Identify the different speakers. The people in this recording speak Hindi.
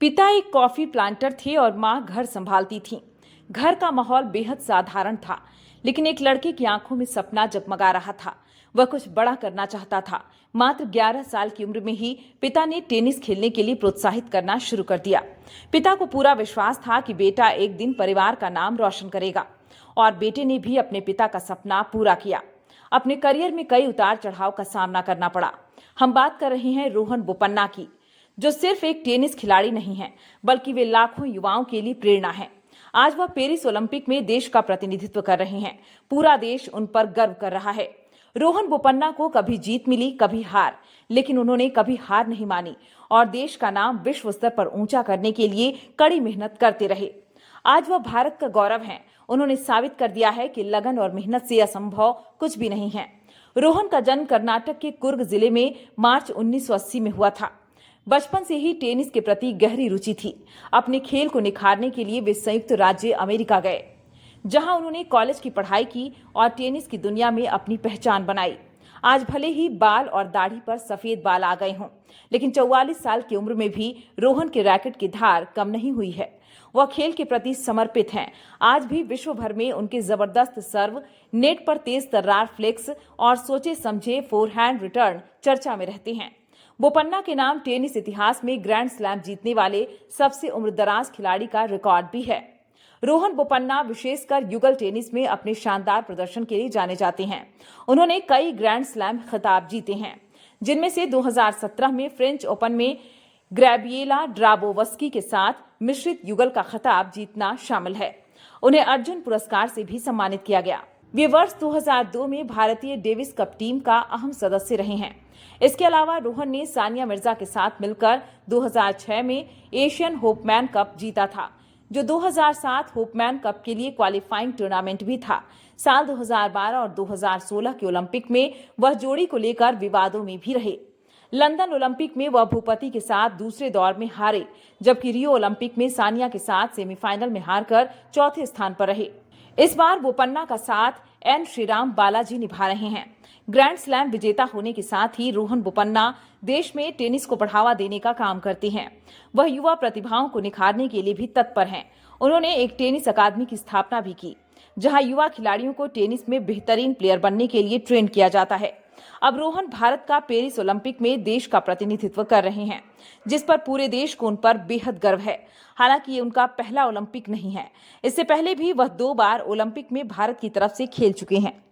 Speaker 1: पिता एक कॉफी प्लांटर थे और मां घर संभालती थीं। घर का माहौल बेहद साधारण था, लेकिन एक लड़के की आंखों में सपना जगमगा रहा था। वह कुछ बड़ा करना चाहता था। मात्र 11 साल की उम्र में ही पिता ने टेनिस खेलने के लिए प्रोत्साहित करना शुरू कर दिया। पिता को पूरा विश्वास था कि बेटा एक दिन परिवार का नाम रोशन करेगा, और बेटे ने भी अपने पिता का सपना पूरा किया। अपने करियर में कई उतार चढ़ाव का सामना करना पड़ा। हम बात कर रहे हैं रोहन बोपन्ना की, जो सिर्फ एक टेनिस खिलाड़ी नहीं है, बल्कि वे लाखों युवाओं के लिए प्रेरणा है। आज वह पेरिस ओलंपिक में देश का प्रतिनिधित्व कर रहे हैं। पूरा देश उन पर गर्व कर रहा है। रोहन बोपन्ना को कभी जीत मिली, कभी हार, लेकिन उन्होंने कभी हार नहीं मानी और देश का नाम विश्व स्तर पर ऊंचा करने के लिए कड़ी मेहनत करते रहे। आज वह भारत का गौरव हैं। उन्होंने साबित कर दिया है कि लगन और मेहनत से असंभव कुछ भी नहीं है। रोहन का जन्म कर्नाटक के कुर्ग जिले में मार्च 1980 में हुआ था। बचपन से ही टेनिस के प्रति गहरी रुचि थी। अपने खेल को निखारने के लिए वे संयुक्त राज्य अमेरिका गए, जहां उन्होंने कॉलेज की पढ़ाई की और टेनिस की दुनिया में अपनी पहचान बनाई। आज भले ही बाल और दाढ़ी पर सफेद बाल आ गए हों, लेकिन 44 साल की उम्र में भी रोहन के रैकेट की धार कम नहीं हुई है। वह खेल के प्रति समर्पित हैं। आज भी विश्व भर में उनके जबरदस्त सर्व, नेट पर तेज तर्रार फ्लिक्स और सोचे समझे फोरहैंड रिटर्न चर्चा में रहते हैं। बोपन्ना के नाम टेनिस इतिहास में ग्रैंड स्लैम जीतने वाले सबसे उम्रदराज खिलाड़ी का रिकॉर्ड भी है। रोहन बोपन्ना विशेषकर युगल टेनिस में अपने शानदार प्रदर्शन के लिए जाने जाते हैं। उन्होंने कई ग्रैंड स्लैम खिताब जीते हैं, जिनमें से 2017 में फ्रेंच ओपन में ग्रैबिएला ड्राबोवस्की के साथ मिश्रित युगल का खिताब जीतना शामिल है। उन्हें अर्जुन पुरस्कार से भी सम्मानित किया गया। वे वर्ष 2002 में भारतीय डेविस कप टीम का अहम सदस्य रहे हैं। इसके अलावा रोहन ने सानिया मिर्जा के साथ मिलकर 2006 में एशियन होपमैन कप जीता था, जो 2007 होपमैन कप के लिए क्वालिफाइंग टूर्नामेंट भी था। साल 2012 और 2016 के ओलंपिक में वह जोड़ी को लेकर विवादों में भी रहे। लंदन ओलंपिक में वह भूपति के साथ दूसरे दौर में हारे, जबकि रियो ओलंपिक में सानिया के साथ सेमीफाइनल में हारकर चौथे स्थान पर रहे। इस बार बोपन्ना का साथ एन श्रीराम बालाजी निभा रहे हैं। ग्रैंड स्लैम विजेता होने के साथ ही रोहन बोपन्ना देश में टेनिस को बढ़ावा देने का काम करते हैं। वह युवा प्रतिभाओं को निखारने के लिए भी तत्पर हैं। उन्होंने एक टेनिस अकादमी की स्थापना भी की, जहां युवा खिलाड़ियों को टेनिस में बेहतरीन प्लेयर बनने के लिए ट्रेन किया जाता है। अब रोहन भारत का पेरिस ओलंपिक में देश का प्रतिनिधित्व कर रहे हैं, जिस पर पूरे देश को उन पर बेहद गर्व है। हालांकि ये उनका पहला ओलंपिक नहीं है। इससे पहले भी वह 2 बार ओलंपिक में भारत की तरफ से खेल चुके हैं।